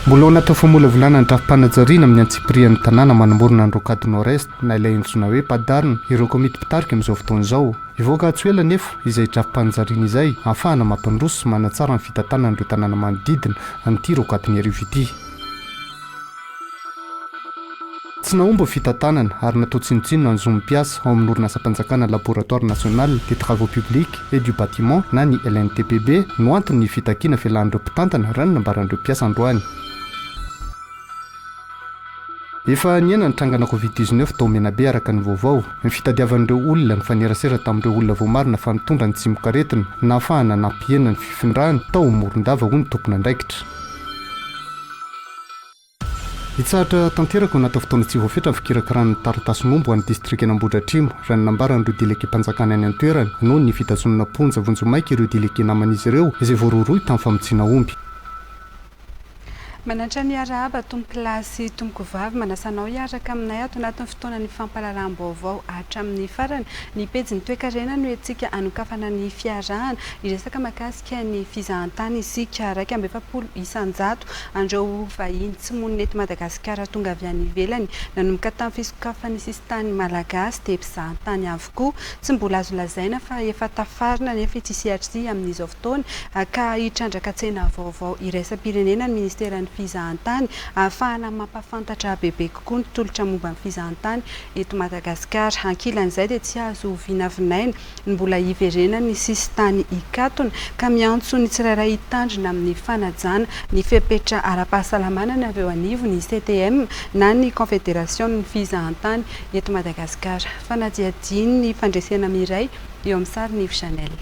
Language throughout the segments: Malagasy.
mbola ao anaty famolavolana ny drafi-panajariana amin'ny antsipirian'ny tanàna manamorona ny rocade nord-est na ilay entsona hoe padarina ireo komity mpitarika amin'izao fotoana izao ivoaka atsoela nefa izay drafi-panajariana izay ahafahana mampandroso sy manatsara ny fitantanana ireo tanàna manodidina an'ity rocade ny arivo ity. Tsy naomba fitantanana ary natao tsinontsinona ny zomim-piasa ao amin'ny orinasa-mpanjakana laboratoire national des travaux publics et du bâtiment na ny LNTPB no antony ny fitakiana fialan'ireo mpitantana raha ny nambaran'ireo mpiasa androany. Efa niaina ny trangana Covid-19 tao Menabe araka ny vaovao, ny fitadiavan'ireo olona ny fanerasera tamin'ireo olona voamarina fa nitondra ny tsimokaretina na ahafahana nampiena ny fifindrahany tao Morondava ho ny tompona andraikitra. Hitsahatra tanteraka ao anaty fotoana tsy voafetra ny fikirakarana ny taritasonombo ho an'ny distrika Ambohidratrimo raha ny nambaran'ireo deleke mpanjakana any an-toerana noho ny fitazonana ponja vonjomaika ireo deleke naman'izy ireo izay voaroroy tamin'ny famotsiana omby. Manatra ny araba tompokilasy tompoko vavy manasanao hiaraka aminay ato anatin'ny fotoana ny fampahalalam-baovao hatramin'ny farany ny pejy ny toe-karena no etsika anokafana ny fiarahana iresaka mahakasika ny fizahantany isika raika amby efapolo isanjato andreo vahiny tsy monina eto Madagasikara tonga avy any ivelany nanomboka tamin'ny fisokafany sistany malagasy dia mpizahantany avokoa tsy mbola azo lazaina fa efa tafarina nefa tsy siatry amin'izao fotoana ka hitrandraka tsena vaovao iraisam-pirenena ny ministeran'ny fizahantany ahafahana mampafantatra bebe kokoa ny tolotra momba ny fizahantany eto Madagasikara. Ankilan'izay dia tsy azo vinavinaina ny mbola hiverena ny sistany ikatona ka miantso ny tsirairay hitandrina amin'ny fanajana ny fepetra ara-pahasalamana ny avy eo anivo ny CTM na ny Confédération ny fizahantany eto Madagasikara. Fanadihadiny ny fandresena miray eo amin'ny sary Nive Chanel.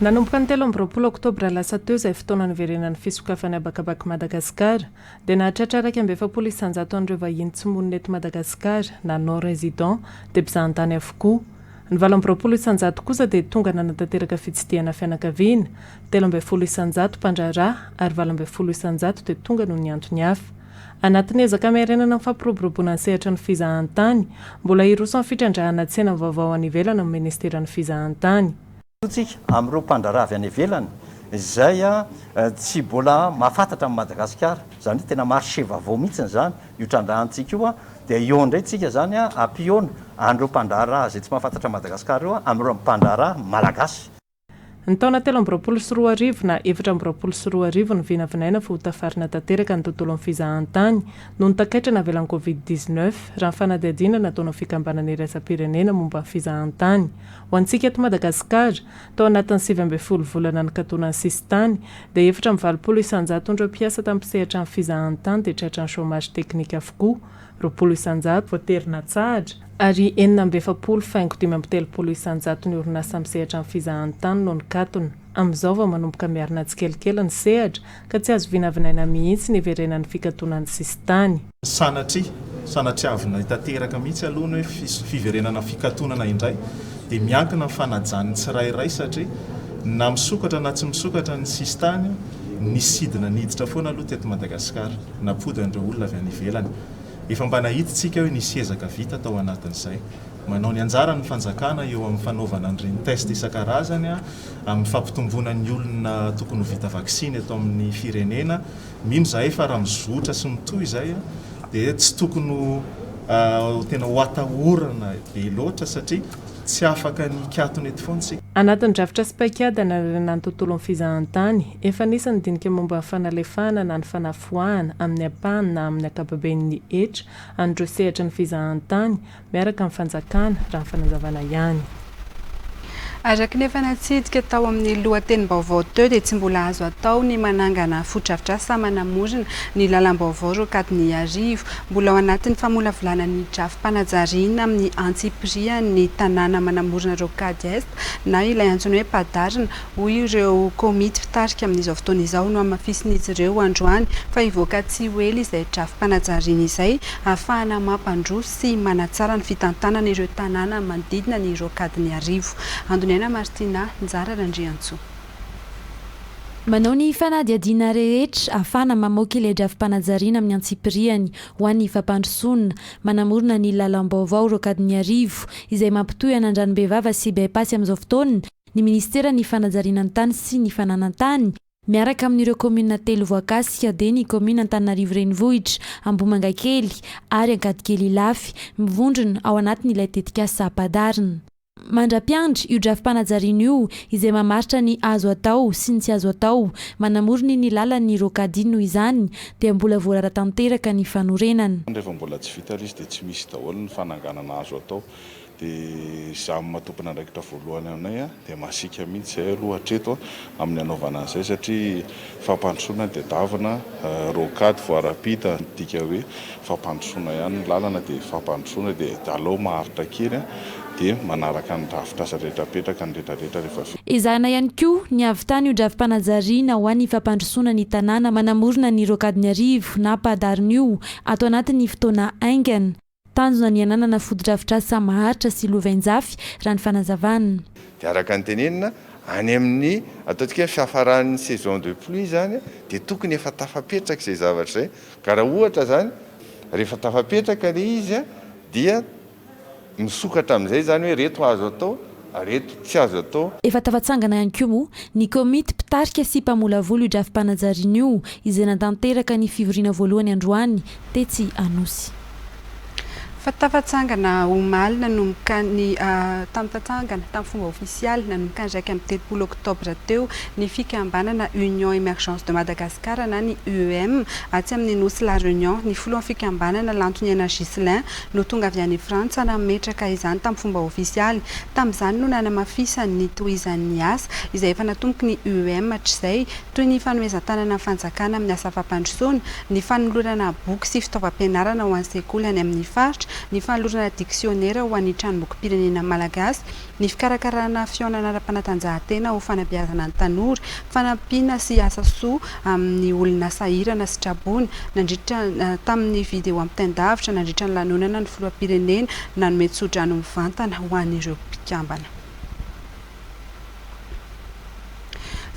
Nanomboka ny 13 oktobra lasa teo izay fotoana niverenan'ny fisokafany abakabaka Madagasikara dia nahatratra raika amby efapolo isanjato an'ireo vahiny tsy monina eto Madagasikara na non résident dia mpizahantany avokoa. Ny 20 isanjato kosa dia tonga nanatanteraka fitsidihana fianakaviana, 13 isanjato mpandraharaha ary 20 isanjato dia tonga noho ny antony hafa. Anatin'ny ezaka miarenana ny fampiroboroboana ny sehatra ny fizahantany, mbola hiroso amin'ny fitrandrahana tsena vaovao any ivelany amin'ny ministeran'ny fizahantany. Amin'ireo mpandraharaha avy any ivelany izay tsy mbola mahafantatra amin'ny Madagasikara, izany hoe tena marché vaovao mihitsy zany io trandrahantsika io dia eo indray tsika zany ampiona an'ireo mpandraharaha izay tsy mahafantatra Madagasikara io amin'ireo mpandraharaha malagasy. Ny taona 2024 na 2024 ny vinavinaina fa ho tafarina tanteraka ny tontolon'ny fizahantany no ny takaitrana avelan'ny Covid-19 raha ny fanadihadiana nataona fikambanana iraisam-pirenena momba ny fizahantany. Ho antsika eto Madagasikara, tao anatin'ny 7 volana ny katonan'ny sistany dia 720 isanjato ireo mpiasa tamin'ny sehatra ny fizahantany dia tratra ny chômage teknika avokoa, 20 isanjato voaterina tsahatra ary 940 isanjato ny orinasa amin'ny sehatra ny fizahantany no nikatona. Amin'izao vao manomboka miarina tsikelikely ny sehatra ka tsy azo vinavinaina mihitsy ny iverenan'ny fikatonan'ny sistany. Sanatryavina hitateraka mihitsy aloha ny hoe fiverenana fikatonana indray dia miankina amin'ny fanajany tsirairay satria na misokatra na tsy misokatra ny sistany ny sidina niditra foana aloha teto Madagasikara napody an'ireo olona avy any ivelany. Efa mba nahititsika hoe nisy ezaka vita tao anatin'izay. Manao ny anjara ny fanjakana eo amin'ny fanaovana an'ireny test isan-karazany amin'ny fampitomboana ny olona tokony ho vita vaksiny eto amin'ny firenena. Mino zahay fa raha mizotra sy mitohy izay dia tsy tokony tena ho atahorana be loatra satria tsy afaka ny katony eto foana. Anatin'ny drafitra sy paikady na ny tontolon'ny fizahantany, efa nisy ny dinika momba ny fanalefahana na ny fanafoahana amin'ny ampahany na amin'ny akababen'ny hetra an'ireo sehatra ny fizahantany miaraka amin'ny fanjakana raha ny fanazavana ihany. Araka ny efa natsidika tao amin'ny lohatenim-baovao teo dia tsy mbola azo atao ny manangana fotodrafitrasa manamorona ny lalam-baovao rocade ny arivo. Mbola ao anatin'ny famolavolana ny drafi-panajariana amin'ny antsipria ny tanàna manamorona rocade est na ilay antony hoe padarina hoy ireo komity fitarika amin'izao fotoana izao no amafisin'izy ireo androany fa hivoaka tsy hoely izay drafi-panajariana izay ahafahana mampandroso sy manatsara ny fitantanana ireo tanàna manodidina ny rocade ny arivo. Martina Nzara Randriantso. Manao ny fanadihadiana rehetra ahafahana mamoaka ilay drafi-panajariana amin'ny antsipiriany ho an'ny fampandrosoana manamorona ny lalam-baovao rocade ny arivo izay mampitohy anandranom-behivava sy baipasy amin'izao fotoana ny ministeran'ny fanajariana ny tany sy ny fananan-tany miaraka amin'ireo komina telo voakasika dia ny komina Antananarivo renivohitra, Ambohimangankely ary Ankadikely Ilafy mivondrona ao anatin'ilay tetikasa Sahampadarina. Mandra-piandry io drafim-panajariana io izay mamaritra ny azo atao sy ny tsy azo atao, manamorony ny lalan'ny rokadiny noho izany dia mbola voarara tanteraka ny fanorenana. Rehefa mbola tsy vita izy dia tsy misy daholo ny fananganana azo atao. Dia izaho matompona andraikitra voalohany aminay dia masika mihitsy izay aloha hatreto amin'ny anaovana an'izay satria fampandrosoana dia davina rokady voarapita dika hoe fampandrosoana ihany ny lalana dia fampandrosoana dia aleo maharitra kely dia manaraka ny drafitrasa rehetrapetraka ny rehetrarehetra rehefa izana ihany koa ny avy tany io drafim-panajariana ho an'ny fampandrosoana ny tanàna manamorona ny rokadiny arivo na padarina io ato anatin'ny fotoana aingana. Tanjona ny ananana fodi-drafitrasa maharitra sy lovainjafy raha ny fanazavana. Dia araka ny tenenina any amin'ny ataontsika fiafaran'ny saison de pluie zany dia tokony efa tafapetraka izay zavatra izay. Ka raha ohatra zany rehefa tafapetraka ilay izy dia misokatra amin'izay zany hoe reto azo atao, reto tsy azo atao. Efa tafatsangana ihany koa moa ny komity mpitarika sy mpamolavolo io drafim-panajariana io izay natanteraka ny fivoriana voalohany androany tetsy Anosy. Fa tafatsangana omaly nanomboka ny tamin'ny fomba ofisialy nanomboka ny raiky amin'ny 30 oktobra teo ny fikambanana Union Émergence de Madagascar na ny UEM aty amin'ny Nosy La Réunion. Ny foloan'ny fikambanana Lantoniana Gislin no tonga avy any Frantsa nametraka izany tamin'ny fomba ofisialy. Tamin'izany no nanamafisany tohizan'ny asa izay efa natomboky ny UEM hatr'izay toy ny fanomezan-tanana fanjakana amin'ny asa fampandrosoana, ny fanolorana boky sy fitaovam-pianarana ho an'ny sekoly any amin'ny faritra, ny fanolorana dictionnaire ho an'ny tranombokim-pirenena malagasy, ny fikarakarana fionana ara-panatanjahantena ho fanabeazana ny tanora, fanampiana sy asa soa amin'ny olona sahirana sy trabona nandritra tamin'ny video ampitaindavitra nandritra ny lanonana ny filoham-pirenena nanome tso-drano mivantana ho an'ireo mpikambana.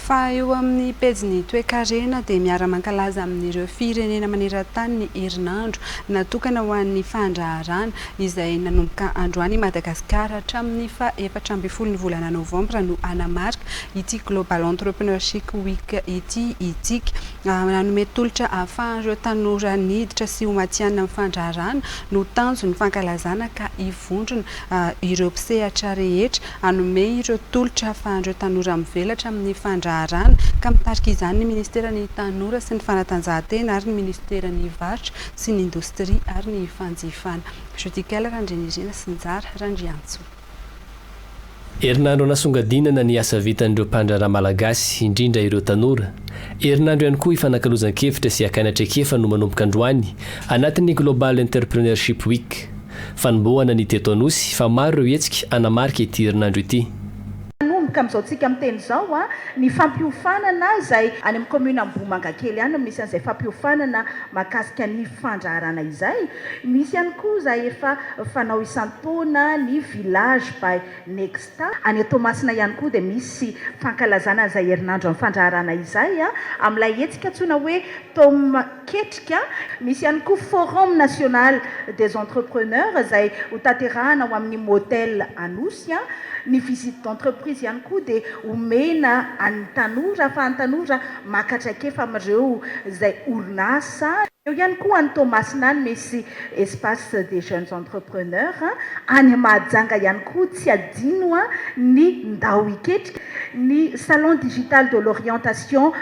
Fa eo amin'ny pejiny toe-karena dia miara-mankalaza amin'ireo firenena maneran-tany ny herinandro natokana ho an'ny fandraharana izay nanomboka androany Madagasikara hatramin'ny faha-4 ambin'ny folo ny volana novambra no anamarika ity Global Entrepreneurship Week ity itika. Nanome tolotra ahafahan'ireo tanora niditra sy homatianina amin'ny fandraharana no tanjo ny fankalazana ka hivondrona ireo mpisehatra rehetra hanome ireo tolotra ahafahan'ireo tanora mivelatra amin'ny fandraharana ka mitarika izany ny Ministeran'ny Tanora sy ny Fanatanjahantena ary ny Ministeran'ny Varotra sy ny Indostria ary ny Fanjifana. Jotikela Randrenirina sy Njara Randriantso. Herinandro nasongadinana ny asa vitan'ireo mpandraharaha malagasy indrindra ireo tanora. Herinandro ihany koa ifanankalozan-kevitra sy akainatraikefa no manomboka androany anatin'ny Global Entrepreneurship Week. Fanombohana ny teto Anosy fa maro ireo hetsika anamarika ity herinandro ity. Amin'izao tsika amin'ny teny izao ny fampiofanana izay any amin'ny commune Ambohimangankely any misy an'izay fampiofanana mahakasika ny fandraharana izay. Misy ihany koa izay efa fanao isan-taona ny village by Nexta. Any Toamasina ihany koa dia misy fankalazana izay herinandro amin'ny fandraharana izay amin'ilay hetsika antsoina hoe Tomaketrika. Misy ihany koa Forum National des Entrepreneurs izay ho tanterahana ho amin'ny modèle Anosy. Ny visite d'entreprise ihany koa dia omena any tanora fa any tanora makatraikefa amin'ireo izay orinasa. Eo ihany koa any Toamasina any misy espace des jeunes entrepreneurs. Any Mahajanga ihany koa tsy adino ny Ndao Iketrika, ny salon digital de l'orientation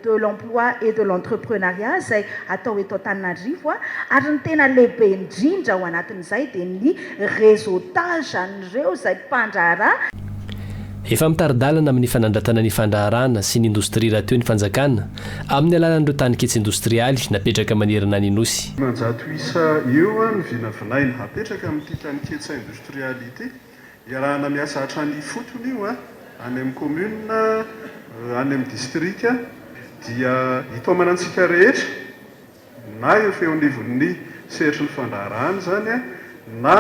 de l'emploi et de l'entrepreneuriat izay atao eto Antananarivo. Ary ny tena lehibe indrindra ao anatin'izay dia ny réseautage an'ireo izay mpandraharaha. Efa mitaridalana amin'ny fanandratana ny fandraharana sy ny indostria raha teo ny fanjakana amin'ny alalan'ireo tany-ketsy industrialy napetraka manerana ny Nosy. Manjato isa eo ny vinavinaina hapetraka amin'ity tany-ketsy industrialy ity iarahana miasa hatrany fotony io any amin'ny commune, any amin'ny district dia hitoamana antsika rehetra na eo feon'ivon'ny sehatry ny fandraharana zany na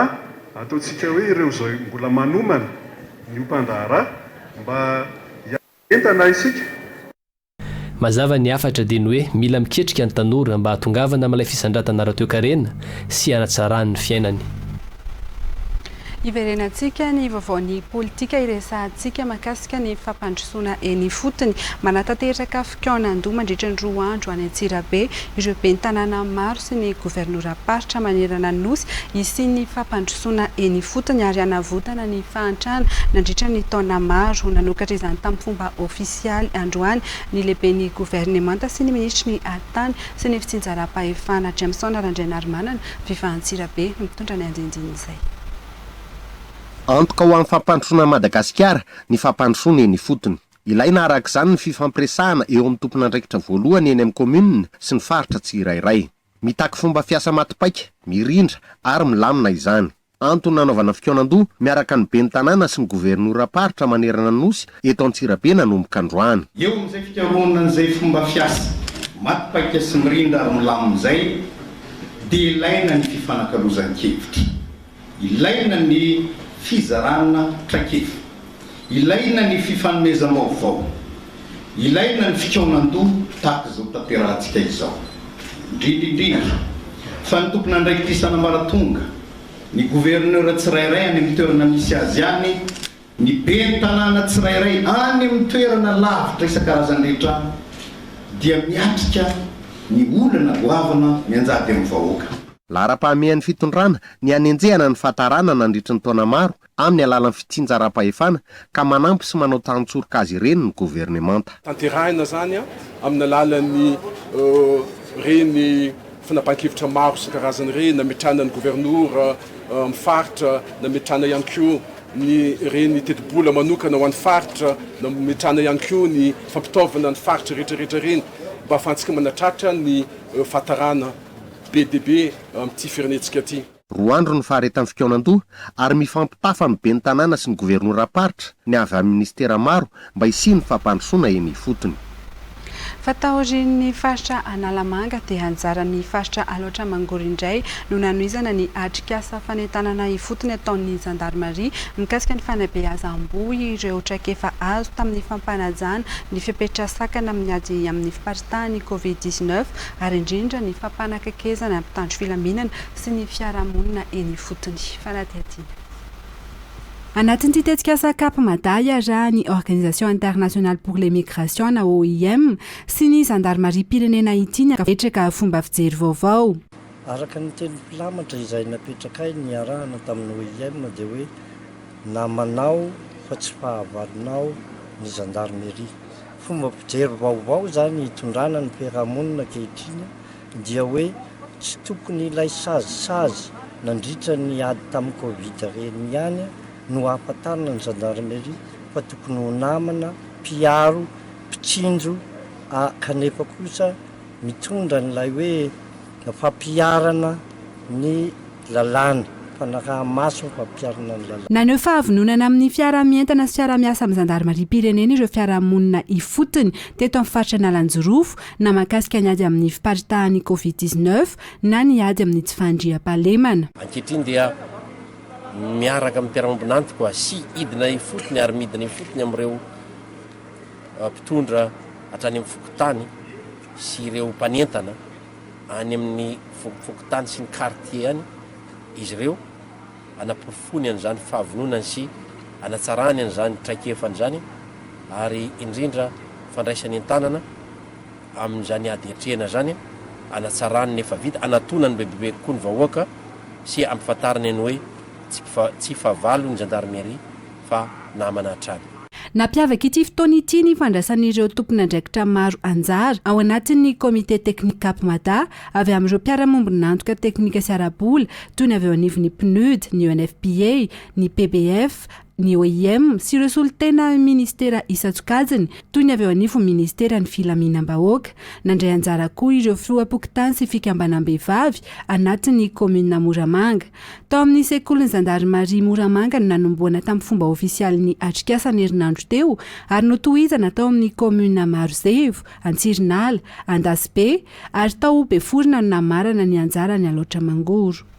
ataontsika hoe ireo izay mbola manomana ny mpandraharaha mba entana isika. Mazava ny afatra dia ny hoe mila miketrika ny tanora mba hatongavana amin'ilay fisandratana ara-toe-karena sy hanatsarany ny fiainany. iverenantsika ny vaovaon'ny politika iresahantsika mahakasika ny fampandrosoana eny fotony manatanteraka fikaonandoha mandritra ny 2 andro any Antsirabe ireo ben'ny tanàna maro sy ny governoram-paritra manerana ny nosy isy ny fampandrosoana eny fotony ary anavotana ny fahantrana nandritra ny taona maro nanokatra izany tamin'ny fomba ofisialy androany ny lehiben'ny governemanta sy ny ministry ny atany sy ny fitsinjaram-pahefana Jameson Randrianarimanana Viva-Antsirabe no mitondra ny andindiny izay. Antoka ho amin'ny fampandrosoana Madagasikara ny fampandrosoana eny fotony. Ilaina araka izany ny fifampiresahana eo amin'ny tompon'andraikitra voalohany eny amin'ny komunina sy ny faritra tsirairay. Mitaky fomba fiasa matipaika, mirindra ary milamina izany. Antony nanaovana fikaonandoha miaraka ny ben'ny tanàna sy ny governoram-paritra manerana ny nosy eto Antsirabe nanomboka androany. Eo amin'izay fikaroana an'izay fomba fiasa matipaika sy mirindra ary milamina izay dia ilaina ny fifanakarozankevitra. Ilaina ny fizarana trakefa. Ilaina ny fifanomezam-baovao. Ilaina ny fikaonandoha tahaka izao tanterahantsika izao. Indrindra fa ny tompon'andraikitra maratonga ny gouverneur tsirairay any amin'ny toerana misy azy any, ny ben'ny tanàna tsirairay any amin'ny toerana lavitra isan-karazany rehetra dia miatrika ny olana goavana mianjady amin'ny vahoaka. Lara-pahamehan'ny fitondrana ny anenjehana ny fahatarana nandritra ny taona maro amin'ny alalan'ny fitsinjaram-pahefana ka manampy sy manao tantsorika azy ireny ny governemanta. Tanterahina zany amin'ny alalan'ny reny fanapahan-kevitra maro isan-karazany reny nametrahana ny gouverneur mifaritra, nametrahana ihany koa ny reny teti-bola manokana ho an'ny faritra, nametrahana ihany koa ny fampitaovana ny faritra rehetrarehetra reny mba ahafahantsika manatratra ny fahatarana be dia be amin'ity firenentsika ity. 2 andro ny faharetan'ny fikaonandoha ary mifampitafa ny ben'ny tanàna sy ny governoram-paritra ny avy amin'ny ministera maro mba hisiany fampandrosoana eny fotony. Fatahorin'ny faritra Analamanga dia anjaran'ny faritra Aloatra Mangorindray no nanohizana ny atrikasa fanentanana ifotony ataon'ny zandarmaria mikasika ny fanabeazam-bohy ireo traikefa azo tamin'ny fampanajana ny fipetrasakana amin'ny ady amin'ny fiparitahan'ny Covid-19 ary indrindra ny fampanakakezana amin'ny mpitandro filaminana sy ny fiarahamonina eny fotony. Fanadihadiana. Anatin'ny tetikasa Cap Madaya raha ny Organisation Internationale pour les Migrations na OIM sy ny zandarmaria pirenena ity ny apetraka fomba fijery vaovao. Araka ny teny mpilamatra izay napetraka ny arahana tamin'ny OIM dia hoe namanao fa tsy fahavalonao ny zandarmeria. Fomba fijery vaovao zany hitondrana ny fiarahamonina ankehitriny dia hoe tsy tokony ilay sazisazy nandritra ny ady tamin'ny Covid reny ihany no ahafantarana ny zandarmeria fa tokony ho namana, mpiaro, mpitsinjo kanefa kosa mitondra n'ilay hoe fampiarana ny lalàna fanaraha-maso fampiarana ny lalàna. Naneho fahavononana amin'ny fiara-mientana sy fiara-miasa amin'ny zandarmaria pirenena ireo fiarahamonina ifotony teto amin'ny faritra Nalanjorofo na mahakasika ny ady amin'ny fiparitahan'ny Covid-19 na ny ady amin'ny tsy fandriam-pahalemana. Ankehitriny dia miaraka amin'ny mpiara-mambonantiko sy idina ifotony ary midina ifotony amin'ireo mpitondra hatrany amin'ny fokotany sy ireo mpanentana any amin'ny fokotany sy ny quartier any izy ireo anapofony an'izany fahavononany sy anatsarany an'izany traikefany zany ary indrindra fandraisany an-tanana amin'izany ady etrehana zany anatsarany nefa vita anatonany bebebe kokoa ny vahoaka sy ampifantarany ny hoe tsy fahavalo ny zandarmeria fa namana hatrany. Nampiavaka ity fotoana ity ny fandraisan'ireo tompon'andraikitra maro anjara ao anatin'ny komite teknika Cap Mada avy amin'ireo mpiara-mombon'antoka teknika sy ara-bola toy ny avy eo anivon'ny PNUD, ny UNFPA, ny PBF, ny OIM sy ireo solitena ministera isan-tsokajiny toy ny avy eo anivon'ny ministera ny filaminam-bahoaka. Nandray anjara koa ireo filoha-pokotany sy fikambanam-behivavy anatin'ny komuna Moramanga. Tao amin'ny sekolin'ny zandarmaria Moramanga no nanomboana tamin'ny fomba ofisialy ny atrikasa ny herinandro teo ary notohizana tao amin'ny komuna Marozevo, Antsirinala, Andasibe ary tao Beforina no namarana ny anjara ny Aloatra Mangoro.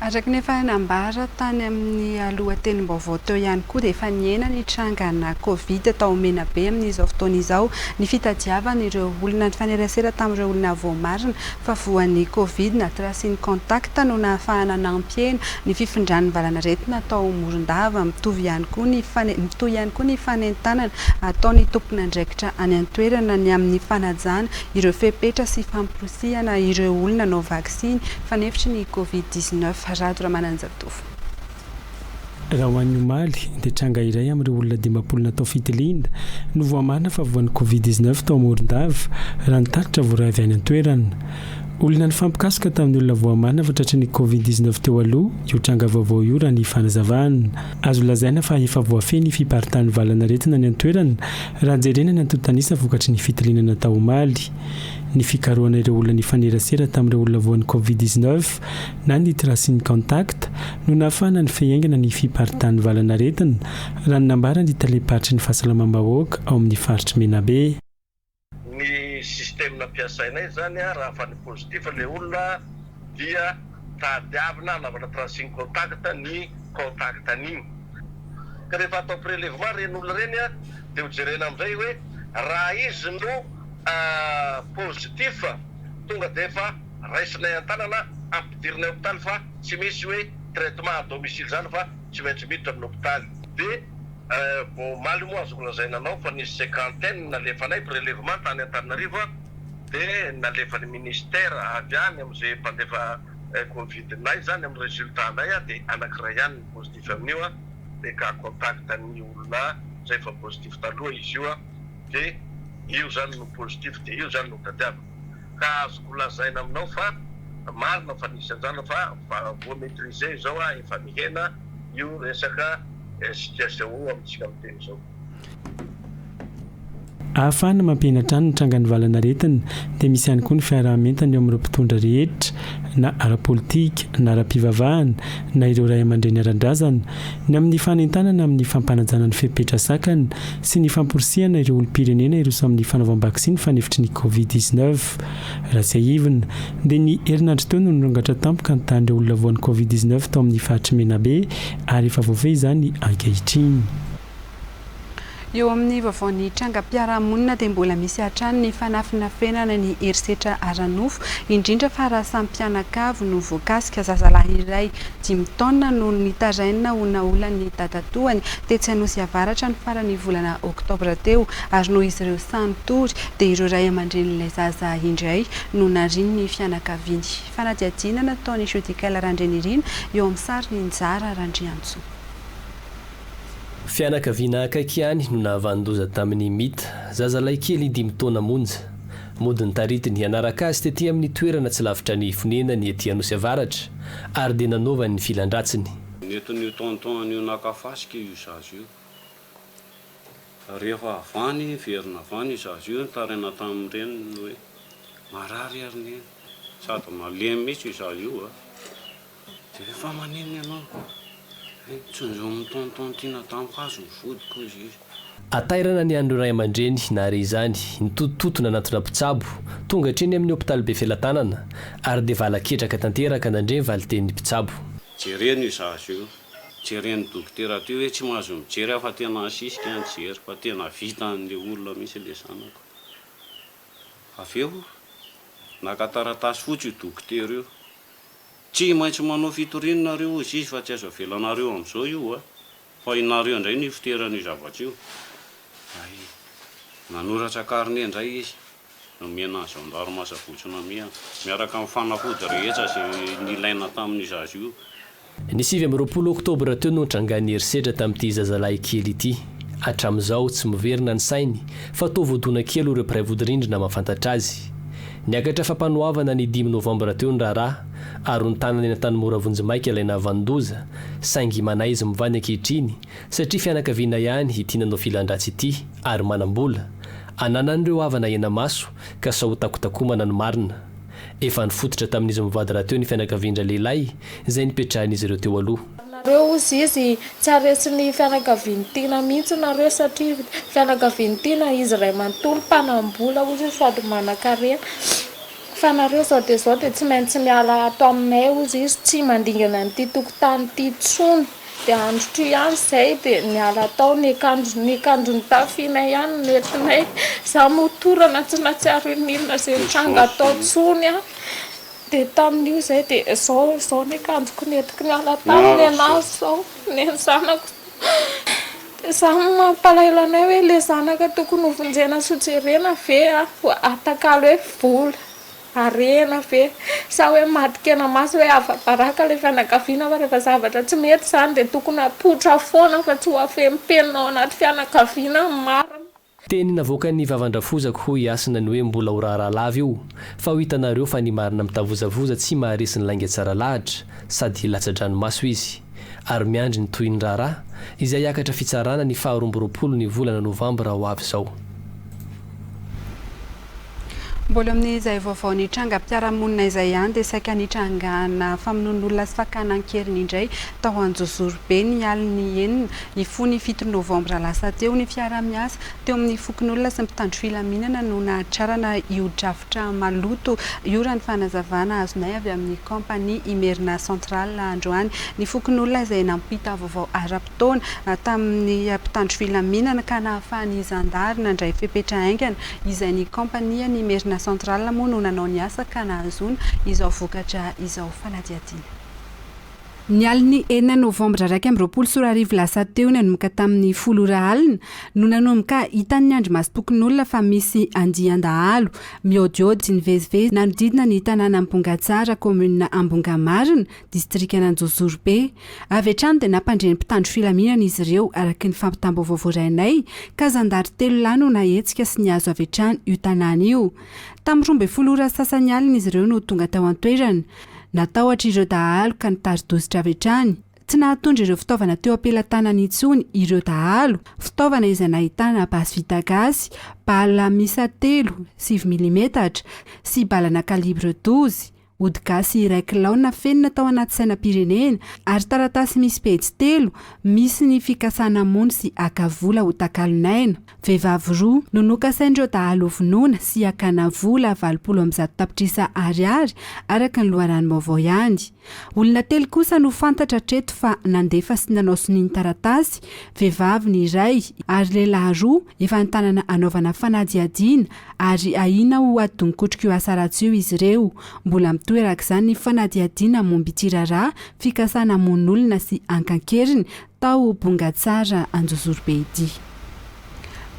Araka ny efa nambara tany amin'ny lohatenim-baovao teo ihany koa dia efa niena ny trangana Covid tao Menabe amin'izao fotoana izao ny fitadiavana ireo olona nifanerasera tamin'ireo olona voamarina fa voan'ny Covid na tracing contact no nahafahana nampiena ny fifindran'ny valanaretina tao Morondava mitovy ihany koa ny fanentanana ataon'ny tompona andraikitra any an-toerana ny amin'ny fanajana ireo fepetra sy famporosiana ireo olona nao vaksiny fanefitry ny Covid-19 raha ho an'ny omaly dia tranga iray amin'ireo olona dimampolo natao fitiliana no voamarina fa voan'ny Covid-19 tao Morondava raha nitaritra voaravy any an-toerana. Olona ny fampikasika tamin'ny olona voamarina fa tratry ny Covid-19 teo aloha io tranga vaovao io raha ny fanazavana. Azo lazaina fa efa voafeny fiparitany valanaretina ny an-toerana raha jerena ny antontanisa vokatry ny fitiliana tao omaly. Ny fikarohana ireo olona nifanerasera tamin'ireo olona voan'ny Covid-19 na ny tracing contact no nahafahana ny fiaingana ny fiparitany valanaretina raha ny nambara ny taleparitry ny fahasalamam-bahoaka ao amin'ny faritry Menabe. Ny système nampiasainay zany raha fa ny positif le olona dia tadiavina navana tracing contact ny contact an'igny ka rehefa atao prélèvement reny olona reny dia hojerena amin'izay hoe raha izy no positif tonga dia efa raisinay an-tanana ampidirinay hôpitaly fa tsy misy hoe traitement à domicile zany fa tsy maintsy miditra amin'ny hôpitaly dia maly moa azo lazaina anao fa nisy cinquantaine nalefanay prélèvement tany Antananarivo dia nalefan'ny ministère avy any amin'izay mpandefa Covid-nay zany amin'ny résultat nay dia anankiray ihany ny positif amin'io dia ka contact ny olona zay fa positif taloha izy io dia io zany no positif dia io zany no tadiavina ka azoko lazaina aminao fa marina fa nisy anjana fa voa maîtriser izao efa mihena io resaka situation amintsika miteny izao. Ahafahana mampianatra ny trangany valanaretina dia misy ihany koa ny fiarahamentany eo amin'ireo mpitondra rehetra na ara-politika na ara-pivavahana na ireo ray aman-dreny aran-drazana ny amin'ny fanentanana amin'ny fampanajana ny fepetra sakana sy ny famporisiana ireo olom-pirenena iroso amin'ny fanaovam-baksiny fanefitry ny Covid-19 raha sy aivina dia ny herinandro teo no nirongatra tampoka ny tany ireo olona voan'ny Covid-19 tao amin'ny faritry Menabe ary efa voafehy izany ankehitriny. Eo amin'ny vaovaon'ny trangam-piarahamonina dia mbola misy hatrany ny fanafinafenana ny herisetra aranofo indrindra fa raha sampianakavo no voakasika zazalahy iray 5 taona no nitaraina onaolan'ny dadatoany tetsy Anosy Avaratra ny farany volana Oktobra teo ary noho izy ireo sanotory dia ireo ray aman-dren'ilay zaza indray no nariny ny fianakaviany. Fanadihadiana nataon'ny Judikala Randrenirina eo amin'ny sary ny Njara Randriantso. Fianakaviana akaiky ihany no nahavandoza tamin'ny mita zazalahy kely 5 taona monja modiny taritiny anaraka azy tetỳ amin'ny toerana tsy lavitra ny fonena ny etỳ Anosy Avaratra ary dia nanaovany ny filandratsiny. Netin'io tontonan'io nakafasika io zazy io rehefa avany verina avany zazy io taraina tamin'ireny hoe marary ary neny sady malemy mihitsy zazy io dia efa maneny ianao atairana ny andro ray aman-dreny nahare izany nitototona anatona mpitsabo tonga hatreny amin'ny hôpitaly be Filatanana ary dia valaketraka tanteraka nandreny valiten'ny mpitsabo. Jereny io zazy io jereny dokotera teo hoe tsy mahazo mijery fa tena asisika anjery fa tena vita an'le olona misy le zanako avy eo nakataratasy fotsy io dokotera io tsy maintsy manao fitorinareo izy fa tsy azo avelanareo amin'izao io fa inareo indray ny fitoeran'io zavatra io nanoratra karne indray izy nomena gendarme sabotsina miaraka amin'ny fanafody rehetra izay nilaina tamin'ny zazy io. Ny 20 Oktobra teo no trangany herisetra tamin'ity zazalahy kely ity hatramin'izao tsy miverina ny sainy fa toa voadona kely ireo mpiray vodi-rindrina mahafantatra azy. Niakatra fampanoavana ny 5 Novambra teo ny raharaha ary ny tanany eny an-tany Moravonjimaika ilay nahavandoza saingy manay izy mivany ankehitriny satria fianakaviana ihany ity nanao filandratsy ity ary manam-bola ananan'ireo havana ena maso ka sao takotakomana ny marina. Efa nifototra tamin'izy mivady raha teo ny fianakaviandra lehilahy izay nipetrahan'izy ireo teo aloha. Nareo izy tsy aresy ny fianakaviany tena mihitsy nareo satria fianakaviany tena izy ray manontolo mpanambola ozy sady manan-karena fa nareo zao dia tsy maintsy miala ato aminay ozy izy tsy mandingana nyity tokotany ity tsony dia andro toy ihany izay dia miala atao ny akandrony tafiana ihany nentinay za motorana tsy natsiaro inona izay tranga atao tsony a dia tamin'io izay dia zao ny akanjoko nentiko miala taminy anazy zao ny zanako dia za mampalailanay hoe le zanaka tokony hovonjena sojerena ve atakalo hoe vola arena ve sa hoe madikena maso hoe avabaraka le fianakaviana fa rehefa zavatra tsy mety izany dia tokony apotra foana fa tsy ho afempenina ao anaty fianakaviana marina. Teny navoaka ny vavandrafozako ho iasina ny hoe mbola ho raharalava io fa ho hitanareo fa ny marina mitavozavoza tsy maharesy ny lainga tsara lahatra sady latsa-dranomaso izy ary miandry ny toy ny raharaha izay hiakatra fitsarana ny 24 ny volana novambra ho avy izao. Mbola amin'izay vaovao ny trangam-piarahamonina izay ihany dia saika nitrangana famonoan'olona sy fakana-keriny indray tao Anjozorobe ny aliny enina ny fony 7 novambra lasa teo ny fiara-miasa teo amin'ny fokon'olona sy mpitandro filaminana no nahatrarana io drafitra maloto io raha ny fanazavana azonay avy amin'ny kompania Imerina Centrale androany ny fokon'olona izay nampita vaovao ara-potoana tamin'ny mpitandro filaminana ka nahafahany izandary nandray fepetra aingana izay ny kompania ny Imerina Centrale moa no nanao ny asa ka nahazona izao vokatra izao fanadiadiana. Ny aliny 9 novambra 2024 lasa teo ny nanomboka tamin'ny 10 alina no nanomboka hitan'ny andro maso tokon'olona fa misy andian-dahalo miodiody sy nivezivezy nanodidina ny tanàna Ambongatsara komuna Ambongamarina distrikana Anjozorobe avy hatrany dia nampandreny mpitandro filaminana izy ireo araky ny fampitam-baovao voarainay ka zandary 3 lahy no nahetsika sy niazo avy hatrany io tanàna io tamin'ny 12 sasany alina izy ireo no tonga tao an-toerana natahotra ireo dahalo ka nitazodozitra avy hatrany tsy nahatondra ireo fitaovana teo ampelantanany intsony ireo dahalo fitaovana izay nahitana basy vita gasy bala misa 3 7 mm sy balana kalibre 12 ody gasy iray kilaona fenina tao anaty sainam-pirenena ary taratasy misy pejy 3 misy ny fikasana mony sy akavola ho takalinaina vehivavy roa no nokasain'ireo dahalo vonoina sy akana vola 20 tapitrisa ariary araka ny loharano vaovao ihany olona 3 kosa no fantatra treto fa nandefa sy nanao soniny taratasy vehivavy ny iray ary lehilahy roa efa nitanana anaovana fanadiadiana ary ahina ho adonikotrika io asa ratsy io izy ireo mbola toerak'izany ny fanadiadiana momby ity raharaha fikasana mon'olona sy ankankeriny tao Bongatsara Anjozorobe ity.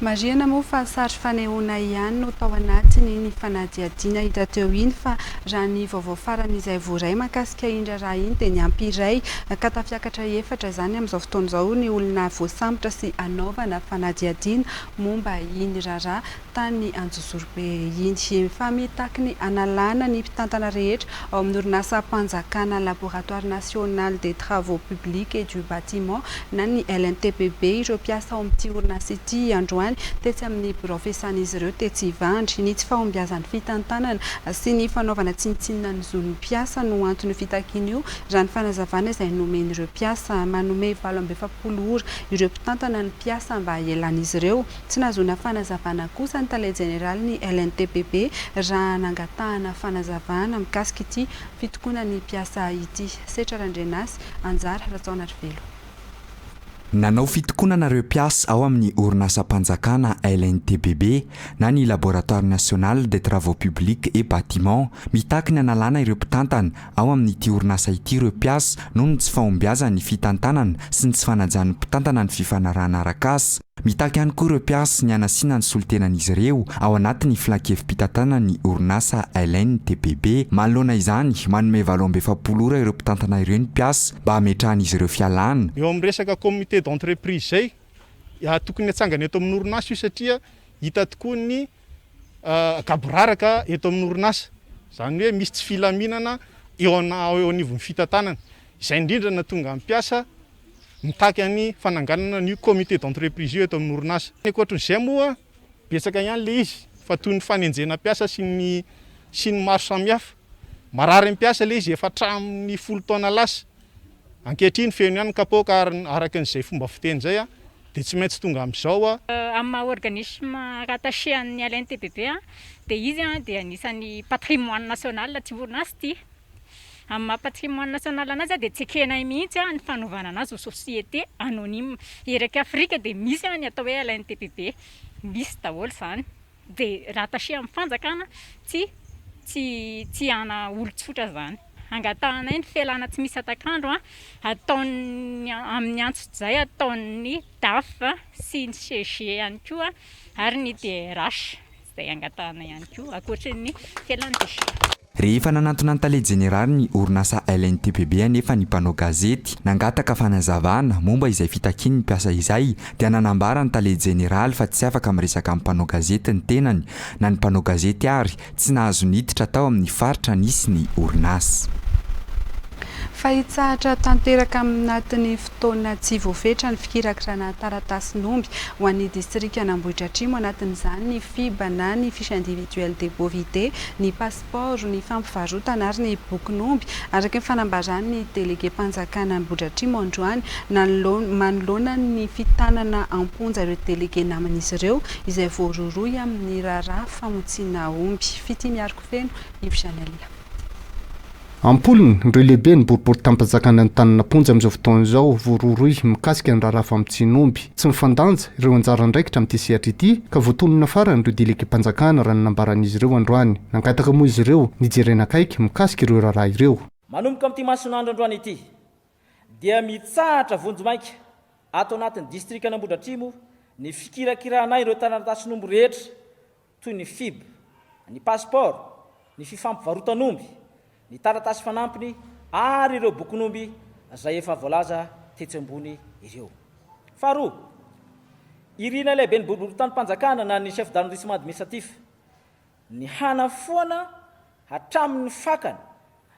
Mariana moa fa sary fanehoana ihany no tao anatiny ny fanadiadiana hita teo iny fa raha ny vaovao farany izay voaray makasika indra raha iny dia ny ampiray ka tafiakatra efatra izany amin'izao fotoana izao ny olona voasambotra sy anaovana fanadiadiana momba iny raharaha tany Anjozorobe iny fa mitaky ny analana ny mpitantana rehetra ao amin'ny orinasa mpanjakana laboratoire national des travaux publics et du bâtiment na ny LNTPB ireo mpiasa ao amin'ity orinasa ity androany tetsy amin'ny profesan'izy ireo tetsy ivandry ny tsy fahombiazan'ny fitantanana sy ny fanaovana tsinitsinina ny zon'ny mpiasa no antony fitakiana io raha ny fanazavana izay nomen'ireo mpiasa manome 27 ora ireo mpitantana ny mpiasa mba elan'izy ireo tsy nazona fanazavana kosa ny tale generaly ny LNTPB raha nangatahana fanazavana mikasika ity fitokoana ny mpiasa ity setra randrenasy anjara ratsaonary velo. Nanao fitokonanareo mpiasa ao amin'ny orinasa mpanjakana LNTPB na ny laboratoire national des travaux publics et bâtiments mitaky ny analana ireo mpitantana ao amin'ity orinasa ity ireo mpiasa noho ny tsy fahombiazana ny fitantanana sy ny tsy fanajan'ny mpitantana ny fifanarahana arak'asa mitaky ihany koa ireo mpiasa ny anasiana ny solotenan'izy ireo ao anatin'ny filankevim-pitantanana ny orinasa LNTPB manoloana izany manome 27 ora ireo mpitantana ireo ny mpiasa mba hametrahan'izy ireo fialana. Eo amin'ny resaka comité d'entreprise zay tokony hatsangana eto amin'ny orinasa io satria hita tokoa ny kaboraraka eto amin'ny orinasa zany hoe misy tsy filaminana eo anivon'ny fitantanana izay indrindra na tonga amin'ny mpiasa mitaky any fananganana ny comité d'entreprise io eto amin'ny orinasa. Ankoatran'izay moa betsaka ihany le izy fa toy ny fanenjena mpiasa sy ny maro samihafa marary mpiasa le izy efa hatramin'ny 10 taona lasa ankehitriny feno ihany kapoaka araka n'izay fomba fiteny zay dia tsy maintsy tonga amin'izao a amin'ny maha organisme rattaché amin'ny ALNTBB dia izy dia anisan'ny patrimoine national tsy orinasy ity. Amin'ny maha patrimoine national anazy dia tsy ekenay mihitsy ny fanaovana anazy ho société anonyme. Eraka Afrika dia misy ny atao hoe ALNTBB, misy daholo zany. Dia rattaché amin'ny fanjakana tsy ana olon-tsotra zany. Angatanay ny fialana tsy misy atakandro ataony amin'ny antso izay ataony DAF sy ny CG ihany koa ary ny DRH izay angatanay ihany koa ankoatran'ny fialana diso. Rehefa nanantona ny tale jeneraly ny orinasa LNTBB nefa ny mpanao gazety nangataka fanazavana momba izay fitakiny ny mpiasa izay dia nanambara ny tale jeneraly fa tsy afaka miresaka amin'ny mpanao gazety ny tenany na ny mpanao gazety ary tsy nahazo niditra tao amin'ny faritra nisy ny orinasa. Fahitsahatra tanteraka anatin'ny fotoana tsy voafetra ny fikirakirana taratasin'omby ho an'ny distrika Ambohitra Atrimo anatin'izany ny FIB na ny fiche individuelle de bovité, ny passeport, ny fampivarotana ary ny bokin'omby araka ny fanambarany délégué mpanjakana Ambohitra Atrimo androany manoloana ny fitanana amponja ireo délégué naman'izy ireo izay voaroroy amin'ny raharaha famotsiana omby. Fity miariko feno Yves Chanel. Ampoliny ireo lehibe ny boribory tampanjakana ny tananaponja amin'izao fotoana izao voaroroy mikasika ny raharaha famotsian'omby. Tsy mifandanja ireo anjara andraikitra amin'ity sehatra ity ka voatonona farany ireo délégué mpanjakana raha nanambaran'izy ireo androany. Nangataka moa izy ireo nijerena akaiky mikasika ireo raharaha ireo. Manomboka amin'ity masinandro androany ity dia mitsahatra vonjomaika ato anatin'ny distrika Ambohitra Atrimo ny fikirakirana ireo taratasin'omby rehetra toy ny FIB, ny passeport, ny fifampivarotan'omby, ny taratasy fanampiny ary ireo bokin'omby izay efa voalaza tetsy ambony ireo. Faharoa, irina lehibe ny boribory tanimpanjakana na ny chef d'arrondissement administratif ny hanafoana hatramin'ny fakana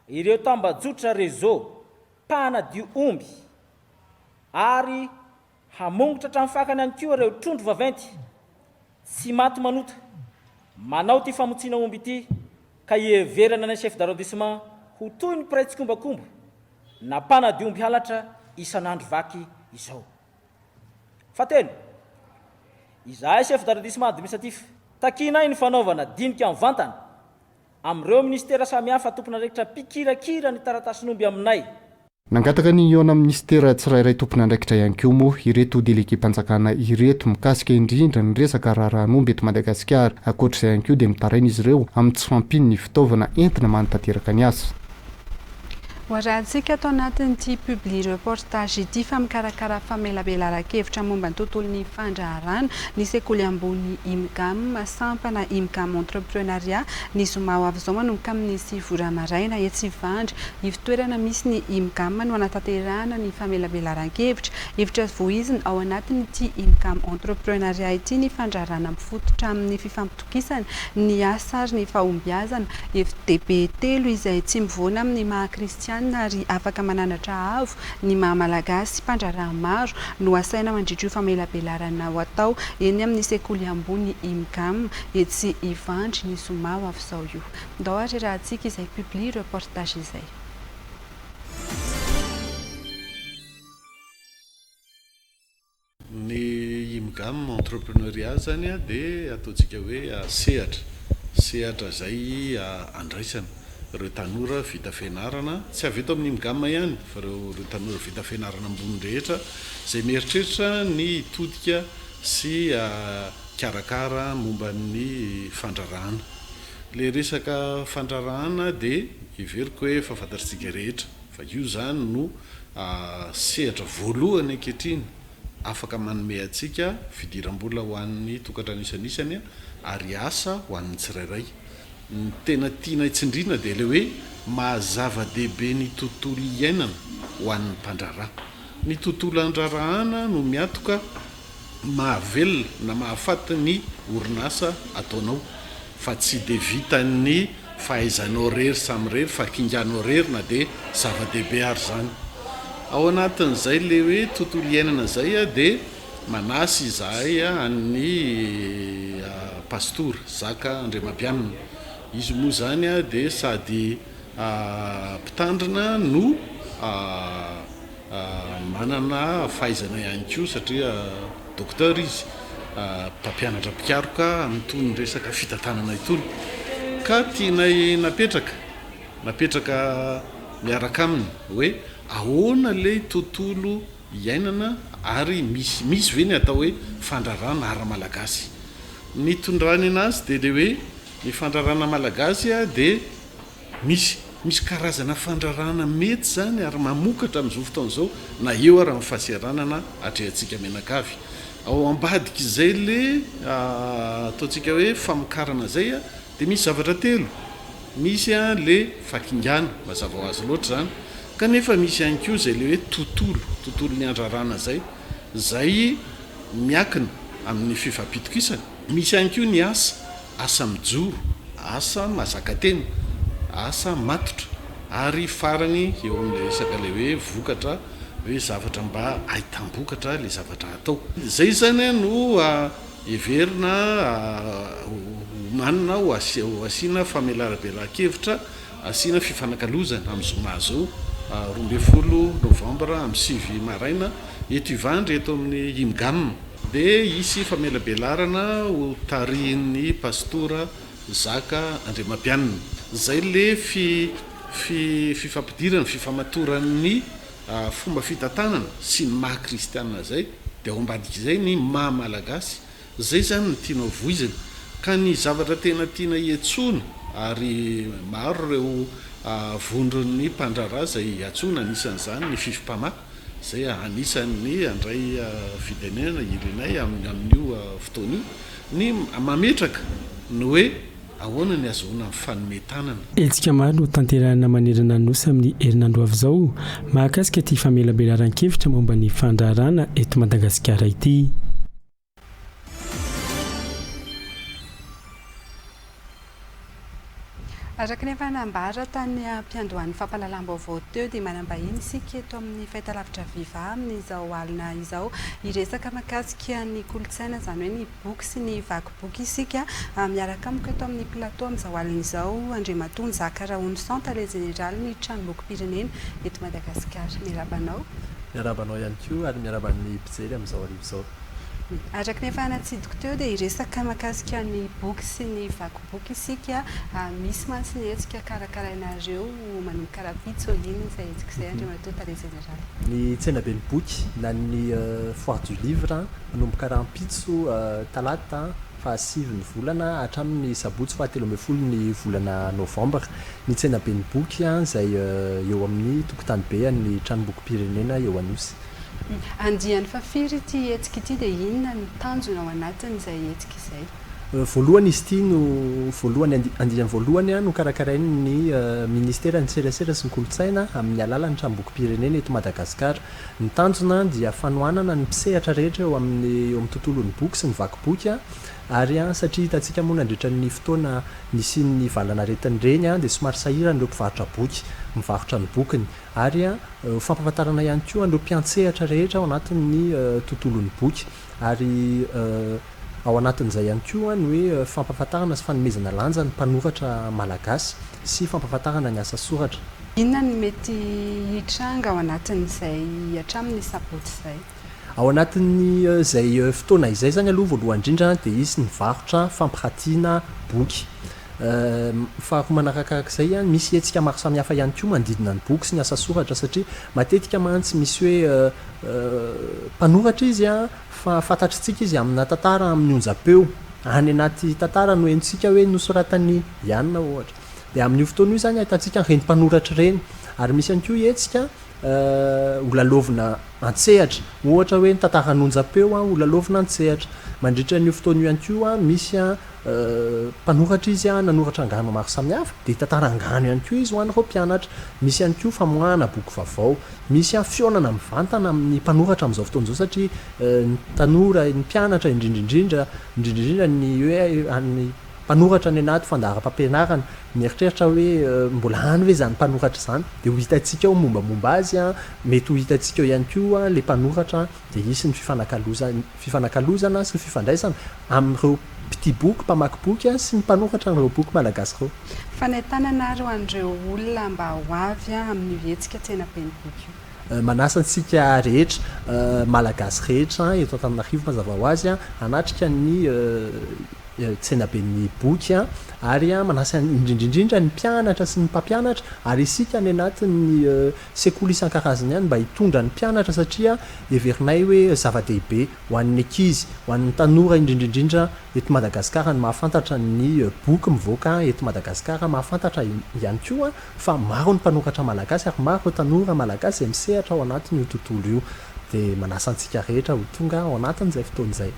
ireo tambajotra réseau mpanadio omby ary hamongotra hatramin'ny fakana ihany koa ireo trondro vaventy tsy maty manota manao ty famotsiana omby ity ka ieverana ny chef d'arrondissement ho toy ny mpiray tsikombakomba na mpanadio omby halatra isan'andro vaky izao. Fatelo, izahay chef d'arrondissement administratif takinay ny fanaovana dinika amin'ny vantana amin'ireo ministera samihafa tompona andraikitra mpikirakira ny taratasin'omby aminay. Nangataka ny eo amin'ny ministera tsirairay tompona andraikitra ihany koa moa ireto délégué mpanjakana ireto mikasika indrindra ny resaka raharahan'omby eto Madagasikara. Ankoatr'izay ihany koa dia mitaraina izy ireo amin'ny tsy fampiny ny fitaovana entina manatanteraka ny asa. Hoarahantsika ato anatin'ity publi reportage ity fa mikarakara famelabelan-kevitra momba ny tontolon'ny fandraharana ny sekoly ambony IMCAM sampana IMCAM entreprenariat ny zoma ho avy izao manomboka amin'ny 7 maraina etsy Ivandry. Ivitoerana misy ny IMCAM no anatanterahana ny famelabelan-kevitra hevitra voizina ao anatin'ity IMCAM entreprenariat ity ny fandraharana mifototra amin'ny fifampitokisana ny asa ary ny fahombiazana FDP telo izay tsy mivoana amin'ny maha kristiana ary afaka mananatra avo ny maha malagasy mpandraharaha maro no asaina mandritra io famelabelarana ho atao eny amin'ny sekoly ambony IMCAM etsy Ivandry ny zoma ho avy izao io. Ndao ary rahantsika izay publi reportage izay. Ny IMCAM entreprenariat zany dia ataontsika hoe sehatra zay andraisana ireo tanora vita fianarana tsy avy eto amin'ny IMCAM ihany fa ireo tanora vita fianarana ambony rehetra izay mieritreritra ny todika sy karakara momba ny fandrarahana. Le resaka fandrarahana dia iveriko hoe fahafantatsika rehetra fa io zany no sehatra voalohany ankehitriny afaka manome antsika fidiram-bola ho an'ny tokantrano isan'isany ary asa ho an'ny tsirairay. Ny tena tiana itsindrina dia le hoe mahazava-dehibe ny tontolo iainana ho an'ny mpandraraha. Ny tontolo andrarahana no miatoka mahavelona na mahafaty ny orinasa ataonao fa tsy dia vitan'ny fahaizanao rery samy rery fa kinganao rery na dia zava-dehibe ary zany. Ao anatin'izay le hoe tontolo iainana zay dia manasy izahay an'ny pastor Zaka Andriamampianina. Izy moa zany dia sady mpitandrina no manana fahaizana ihany ko satria docteur izy mpampianatra mpikaroka mitony resaka fitantanana itony ka tianay napetraka miaraka aminy hoe ahoana le tontolo iainana ary misy ve ny atao hoe fandrarana ara-malagasy ny tondrany anazy de le hoe ny fandrarana malagasy de misy karazana fandrarana mety zany ary mamokatra amin'izao fotoan'izao na eo ary amin'ny fahasiaranana atrehantsika menakavy ao ambadika izay le ataontsika hoe famokarana zay de misy zavatra telo misy le fakingana mazava ho azy loatra zany kanefa misy ihany koa zay le hoe tontolo ny andrarana zay miakina amin'ny fifampitokisana misy ihany koa ny asa mijoro asa mazakatena asa matotra ary farany eo amin'le resaka le hoe vokatra hoe zavatra mba ahitam-bokatra le zavatra atao zay zany no everina manina ho asiana famelarabela-kevitra asiana fifanakalozana amin'ny zoma zao 12 novambra amin'ny 7 maraina eto ivandry eto amin'ny imgam de isy famelabelarana ho tarihin'ny pastora Zaka Andriamampianina zay le fifampidirana fifamatoran'ny fomba fitantanana sy ny maha kristianina zay de ao ambadika izay ny maha malagasy zay zany ny tiana voizana ka ny zavatra tena tiana iantsona ary maro reo vondron'ny mpandrara zay atsona anisan'izany ny fifimpamahy zay anisan'ny andray fidenena irenay amin'io fotoana io ny mametraka ny hoe ahoana ny azoana amin'ny fanometanana etsika maro no tanterana manerana nosy amin'ny herinandro avy izao mahakasika ty famelabelaran-kevitra momba ny fandrarana eto Madagasikara ity. Araka ny fanambara tany ampiandohan'ny fampahalalam-baovao teo dia manambahiny isika eto amin'ny fahitalavitra viva amin'izao alina izao iresaka mahakasika ny kolontsaina izany hoe ny boky sy ny vakiboky isika miaraka amiko eto amin'ny plateau amin'izao alina izao Andriamatony Zaka Rahono Santale Général ny tranomboky pirenena eto Madagasikara. Miarabanao ihany koa ary miaraban'ny mpijery amin'izao arivo izao. Araka ny efa natsidiko teo dia iresaka mahakasika ny boky sy ny vakiboky isika misy mantsy ny hetsika karakarainareo manomboka karapitso iny izay hetsika izay Andriamatony Tale Général. Ny tsenabe ny boky na ny foire du livre manomboka rampitso talata fahasivy ny volana hatramin'ny sabotsy fahatelo ambin'ny folo ny volana novambra. Ny tsenabe ny boky izay eo amin'ny tokotany be ny tranomboky pirenena eo anosy. Andiany fa firy ity hetsika ity dia inona ny tanjona ao anatin'izay hetsika izay? Voalohany izy ity no voalohany andiany voalohany no karakarainy ny ministera ny serasera sy ny kolontsaina amin'ny alalan'ny tranomboky pirenena eto Madagasikara. Ny tanjona dia fanohanana ny mpisehatra rehetra eo amin'ny tontolon'ny boky sy ny vakiboky ary satria hitantsika moa nandritra ny fotoana nisian'ny valana retiny reny dia somary sahirana ireo mpivarotra boky mivarotra ny bokiny ary fampahafantarana ihany koa ireo mpiantsehatra rehetra ao anatin'ny tontolon'ny boky ary ao anatin'izay ihany koa ny hoe fampahafantarana sy fanomezana lanja ny mpanoratra malagasy sy fampahafantarana ny asa soratra. Inona ny mety hitranga ao anatin'izay hatramin'ny sabotsy izay? Ao anatin'ny zay fotoana izay zany aloha voalohany indrindra dia izy ny varotra fampiratiana boky. Faharoa manarakarak'izay misy hetsika maro samihafa ihany koa manodidina ny boky sy ny asa soratra satria matetika mantsy misy hoe mpanoratra izy fa fantatritsika izy amina tantara amin'ny onjam-peo any anaty tantara no hentsika hoe nosoratany ianina ohatra dia amin'io fotoana io zany ahitantsika reny mpanoratra reny ary misy ihany koa hetsika olalovina antsehatra ohatra hoe ny tantaran'onjam-peo olalovina antsehatra mandritra ny fotoana io ihany koa misy mpanoratra izy nanoratra angano maro samihafa dia tantara angano ihany koa izy ho an'ireo mpianatra. Misy ihany koa famoahana boky vaovao, misy fionana mivantana amin'ny mpanoratra amin'izao fotoana izao satria ny tanora ny mpianatra indrindrindrindra ny hoe ny mpanoratra ny anaty fandaharam-pampianarana mieritreritra hoe mbola hany hoe zany mpanoratra izany dia ho hitantsika ao mombamomba azy mety ho hitantsika eo ihany koa le mpanoratra dia isy ny fifanakalozana sy ny fifandraisana amin'ireo mpity boky mpamaky boky sy ny mpanoratra n'ireo boky malagasy ireo. Fanentanana ro an'ireo olona mba ho avy amin'ny hetsika tsenabe ny boky io? manasantsika rehetra malagasy rehetra eto Antananarivo mazava ho azy anatrika ny tsenaben'ny boky ary manasa indrindrindrindra ny mpianatra sy ny mpampianatra ary isika any anatin'ny sekoly isan-karazany any mba hitondra ny mpianatra satria everinay hoe zava-dehibe ho an'ny ankizy ho an'ny tanora indrindrindrindra eto Madagasikara ny mahafantatra ny boky mivoaka eto Madagasikara mahafantatra ihany koa fa maro ny mpanoratra malagasy ary maro tanora malagasy izay misehatra ao anatin'io tontolo io dia manasa antsika rehetra ho tonga ao anatin'izay fotoan'izay.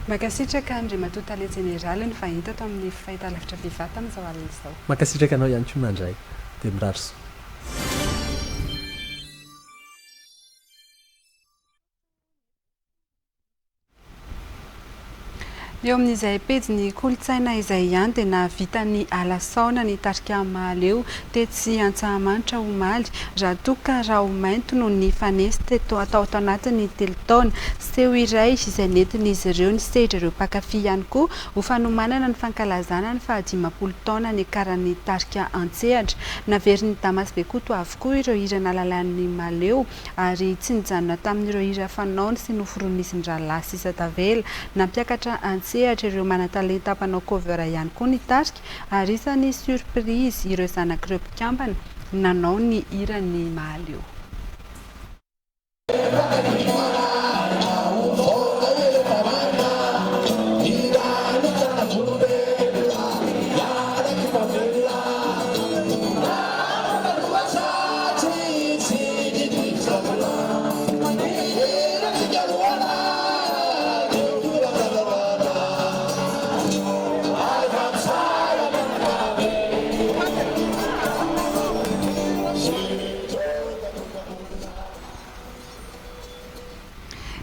Makasitraka Andriamatoa Tale Jeneraly ny fahita ato amin'ny fahitalavitra bevata amin'izao alina izao. Makasitraka anao ihany koa mandray dia mirary soa. Eo amin'izay pejy ny kolotsaina izay ihany dia nahavita ny alasaona ny tarika maleo tetsy Antsahamanitra omaly raha toka raha omainto no ny fanesy teto atao anatin'ny telo taona seho iray izay nentin'izy ireo ny sedra ireo mpakafy ihany koa ho fanomanana ny fankalazana ny 15 taona ny karan'ny tarika Antsehatra naverin'ny Damasy Bekoto avokoa ireo hira nalalan'ny maleo ary tsy nijanona tamin'ireo hira fanaony sy noforonisy rahalahy sisa tavela nampiakatra Antsehatra ireo mana-talenta mpanao cover ihany koa ny tarika ary isany surprise ireo zanak'ireo mpikambana nanao ny hira ny maleo.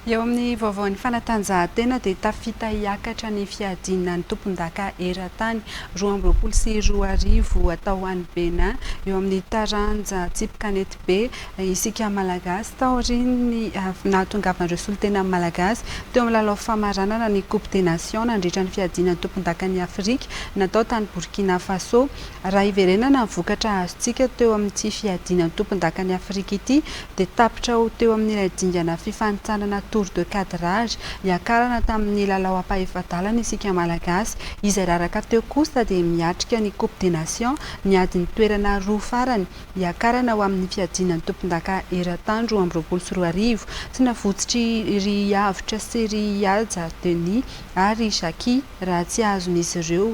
Eo amin'ny vaovaon'ny fanatanjahantena dia tafita hiakatra ny fiadinana ny tompon-daka eran-tany 2024 atao any Benin eo amin'ny taranja Tsipikanety be isika malagasy taoriny nahatongavan'ireo solotena malagasy teo amin'ny lalao famaranana ny Coupe des Nations nandritra ny fiadinana ny tompon-daka ny Afrika natao tany Burkina Faso raha iverenana ny vokatra azontsika teo amin'ity fiadinana ny tompon-daka ny Afrika ity dia tapitra ho teo amin'ny ilay dingana fifanitsanana Tour de cadrage hiakarana tamin'ny lalao ampahefa-dalana isika malagasy izay raraka teo kosa dia miatrika ny Coupe des Nations ny adiny toerana roa farany hiakarana ho amin'ny fiadinana ny tompon-daka eran-tany 2024 sy navotsitry ry avitra sy ry Aja Denis ary Jackie raha tsy azon'izy ireo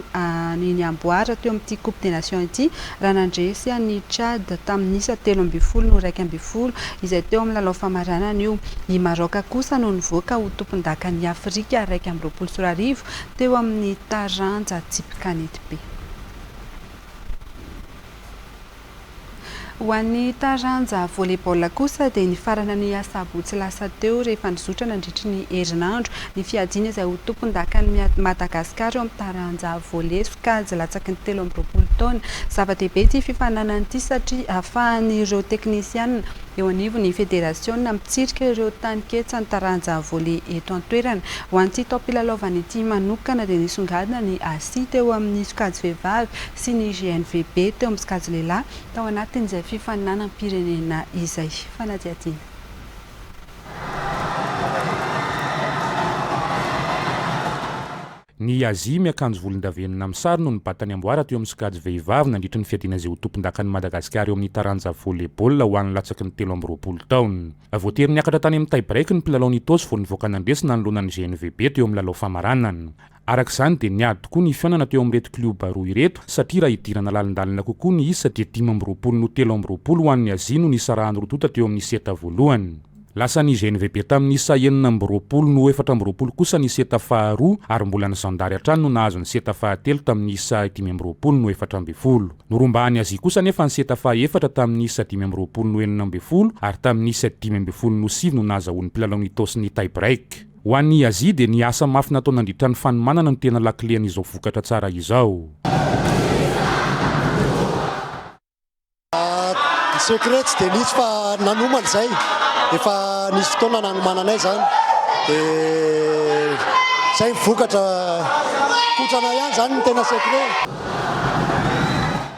ny amboara teo amin'ity Coupe des Nations ity raha nandresy ny Tchad tamin'isa 13 no 12 izay teo amin'ny lalao famaranana io i Maroc kosa no nivoaka ho tompon-daka ny Afrika 2024 teo amin'ny taranja Tsipikanety be. Ho an'ny taranja volleyball kosa dia ny farana ny asabotsy lasa teo rehefa nizotra nandritry ny herinandro ny fiadina izay ho tompon-daka ny Madagasikara eo amin'ny taranja volley sokajy latsaky ny 13 taona zava-dehibe ity fifananana ity satria ahafahan'ireo teknisianina eo anivon'ny federasiona mitsirika ireo taniketsa ny taranja volley eto an-toerana ho an'ity taom-pilalaovana ity manokana dia nisongadina ny ASI teo amin'ny sokajy vehivavy sy ny GNVB teo amin'ny sokajy lehilahy tao anatin'izay fifaninanam-pirenena izay fanadihadiana. Ny Azia miakanjo volondavenona amin'ny sary no nibatany amboara teo amin'ny sokajy vehivavy nandritra ny fiadina izay ho tompon-dakan'ny Madagasikara eo amin'ny taranja volleyball ho an'ny latsaky ny 13 taona. Voatery niakatra tany amin'ny tie-break ny mpilalao nitosy vao nivoaka nandresina nanoloana ny GNVB teo amin'ny lalao famaranana. Arak'izany dia niady tokoa ny fiainana teo amin'ireto kluba roa ireto satria raha hidirana lalindalina kokoa ny isa dia 15 no 13 ho an'ny Azia no nisarahany rotota teo amin'ny seta voalohany. Lasa ny GNVB tamin'ny isa 9 no 14 kosa ny seta faharoa ary mbola ny Zandary hatrany no nahazo ny seta fahatelo tamin'ny isa 15 no 14. Norombahany Azia kosa nefa ny seta fahaefatra tamin'ny isa 15 no 19 ary tamin'ny isa 15 no 9 no nahazahoan'ny mpilalao nitosy ny tie-break. Ho an'ny Azia dia ny asa mafy natao nandritra ny fanomanana no tena laklean'izao vokatra tsara izao. Ny secret tsy dia nisy fa nanomana izay efa nisy fotoana nanomananay zany dia zay vokatra kotrana ihany zany ny tena secret.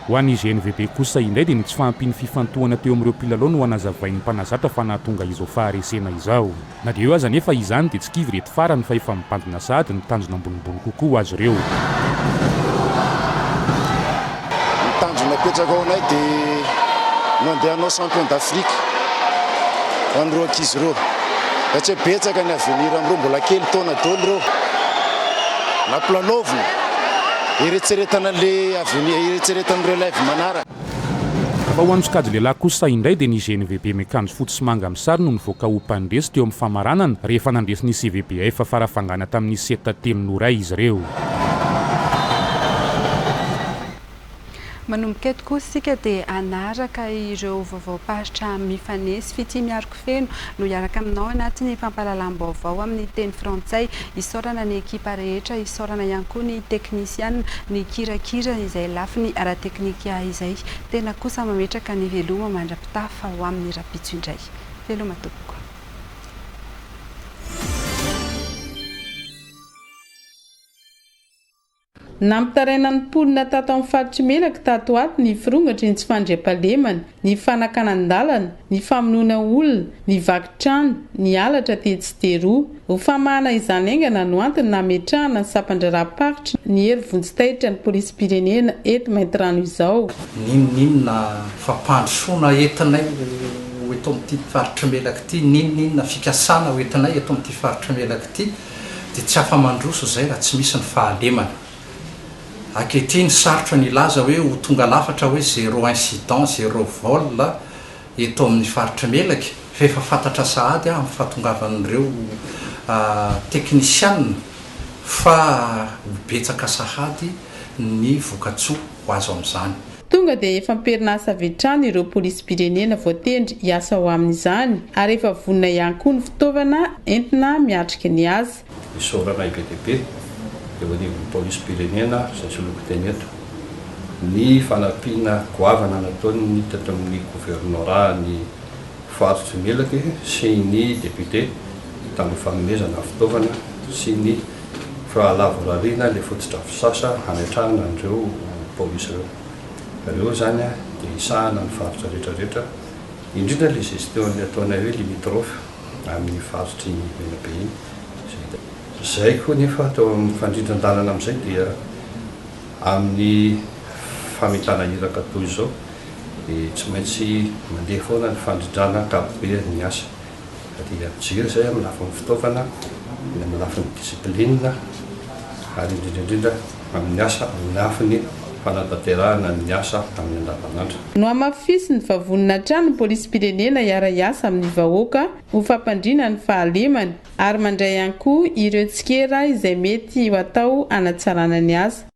ho an'ny GNVB kosa indray dia ny tsy fahampiny fifantohana teo amin'ireo mpilalao no hanazavain'ny mpanazatra fa nahatonga izao faharesena izao na dia eo aza nefa izany dia tsy kivy reto farany fa efa mibandina sady ny tanjona ambonimbony kokoa ho azy ireo. Ny tanjona apetraka ao anay dia mandehanao champion d'Afrique ho an'ireo ankizy ireo satria betsaka ny avenir amin'ireo mbola kely taona daholo ireo nampilalaovina eretseretana le avenir eretseretana relève manaraka. Fa ho an'ny sokajy lehilahy kosa indray dia ny GNVB miakanjo fotsy sy manga amin'ny sary no nivoaka ho mpandresy teo amin'ny famaranana rehefa nandresy ny CVBF farafangana tamin'ny 7 tenin'oray izy ireo. Manomboka eto kosa isika dia anaraka ireo vaovao-pasitra mifanesy fity miaroko feno no hiaraka aminao anatin'ny fampahalalam-baovao amin'ny teny frantsay. Isaorana ny ekipa rehetra, isaorana ihany koa ny teknisiana, ny kirakira izay lafiny ara-teknika izay tena kosa mametraka ny veloma mandra-pitafa ho amin'ny rapitso indray. Veloma tompoko. Nampitaraina ny polina tato amin'ny faritry melaka tato ato ny firongatra ny tsy fandriam-pahalemana, ny fanakanan-dalana, ny famonoana olona, ny vakitrano, ny alatra tetsi-teroa. Ho famahana izany aingana no antony nametrahana ny sampandraraparitra ny hery vonjitaitra ny polisy-pirenena eto Maintirano izao. Ninona fampandrosoana entinay eto amin'ity faritry melaka ity, ninona fikasana entinay eto amin'ity faritry melaka ity dia tsy afa-mandroso zay raha tsy misy ny fahalemana. Ankehitriny sarotra ny laza hoe ho tonga lafatra hoe 0 incident 0 vol eto amin'ny faritry melaka fa efa fantatra sahady amin'ny fahatongavan'ireo teknisiana fa betsaka sahady ny vokatsoa ho azo amin'izany. Tonga dia efa miperinasa vetrany ireo polisy-pirenena voatendry hiasa ho amin'izany ary efa vonona ihany koa ny fitaovana entina miatrika ny azy. Isaorana IPTP eo anivon'ny polisy-pirenena izay tsy loko teny eto ny fanampiana goavana nataony tato amin'ny gouvernorat ny faritry melaka sy ny député tamin'ny fanomezana fitaovana sy ny fahalavorariana le fotodrafisasa hametrahana an'ireo polisy ireo. Ireo zany dia isahana ny faritra rehetrarehetra indrindra le gestion ataonay hoe limitrophe amin'ny faritry menabe iny. Zay koa nefa atao amin'ny fandrindran-dalana amin'izay dia amin'ny fametana iraka toy izao dia tsy maintsy mandeha foana ny fandrindrana ankapobeny ny asa. Dia mijery zay amin'ny lafin'ny fitaovana, amin'ny lafin'ny disiplinina ary indrindraindrindra amin'ny asa amin'ny lafiny fanatanterahana ny asa amin'ny andavanandro. No amafisy ny vavonina trano ny polisy-pirenena hiara-iasa amin'ny vahoaka ho fampandrina ny fahalemana ary mandray ihany koa ireo tsikera izay mety ho atao hanatsarana ny asa.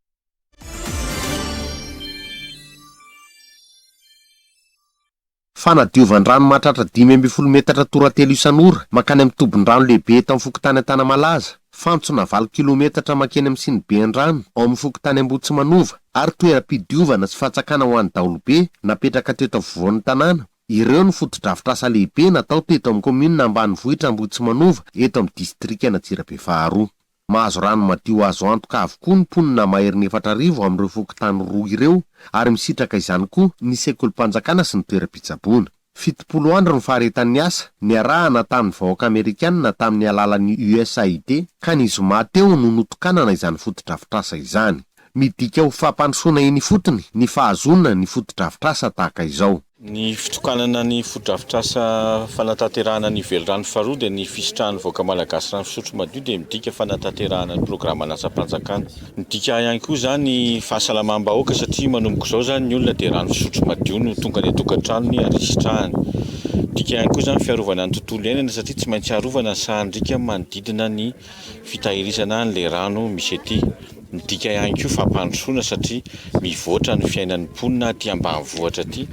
Fanadiovan-drano mahatratra 520 metatra toratelo isan'ora makany amin'ny tobin-drano lehibe eto amin'ny fokotany Antanamalaza, fantsona 4 kilometatra makeny amin'ny Sinibean-drano ao amin'ny fokotany Ambohitsimanova ary toeram-pidiovana sy fahatsakana ho an'ny Daolobe napetraka teto afovoan'ny tanàna. Ireo ny foto-drafitr'asa lehibe natao teto amin'ny komina ambanivohitra Ambohitsimanova eto amin'ny distrika Antsirabe faharoa. Mahazo rano madio azo antoka avokoa ny mponina Mahery 4,000 amin'ireo fokotany roa ireo ary misitraka izany koa ny sekolim-panjakana sy ny toeram-pitsaboana. 70 andro ny faharetan'ny asa niarahana tamin'ny vahoaka Amerikanina tamin'ny alalan'ny USAID ka ny zoma teo no notokanana izany foto-drafitr'asa izany. Midika ho fampandrosoana eny fotony ny fahazonana ny foto-drafitr'asa tahaka izao. Ny fitokanana ny foto-drafitr'asa fanatanterahana ny velorano faharoa dia ny fisitrahan'ny vahoaka malagasy rano fisotro madio dia midika fanatanterahana ny programan'asa-panjakana. Midika ihany koa zany fahasalamam-bahoaka satria manomboka izao zany ny olona dia rano fisotro madio no tonga ny tokantranony ary sitrahany. Midika ihany koa zany fiarovana ny tontolo iainana satria tsy maintsy harovana sahandrika manodidina ny fitahirizana an'ilay rano misy ety. Midika ihany koa fampandrosoana satria mivoatra ny fiainan'ny mponina aty ambanivohitra aty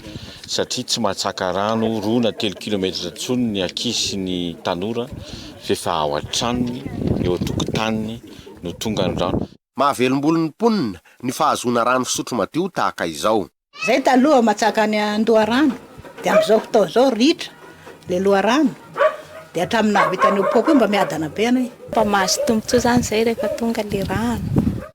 satria tsy mahatsaka rano 2 na 3 kilometatra intsony ny ankizy sy ny tanora rehefa ao an-tranony eo an-tokotaniny no tonga ny rano. Mahavelom-bolon'ny mponina ny fahazona rano fisotro madio tahaka izao. Zay taloha matsaka ny andoharano dia amin'izao fotoana izao ritra le loharano dia hatramin'ny vitany popy mba miadana be anay. Mba mahazo tombotsoa zany zay rehefa tonga le rano.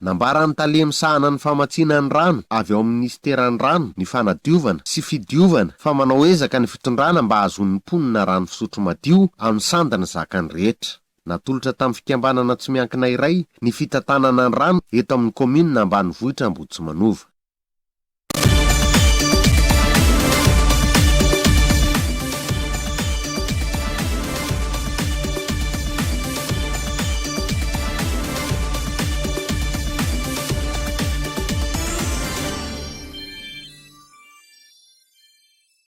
nambara ny talemisahana ny famatsiana ny rano avy ao amin'ny ministeran'ny rano ny fanadiovana sy fidiovana fa manao ezaka ny fitondrana mba azon'ny mponina rano fisotro madio amin'ny sandany zakany rehetra. Natolotra tamin'ny fikambanana tsy miankina iray ny fitantanana ny rano eto amin'ny komina ambanivohitra Ambohitrimanova.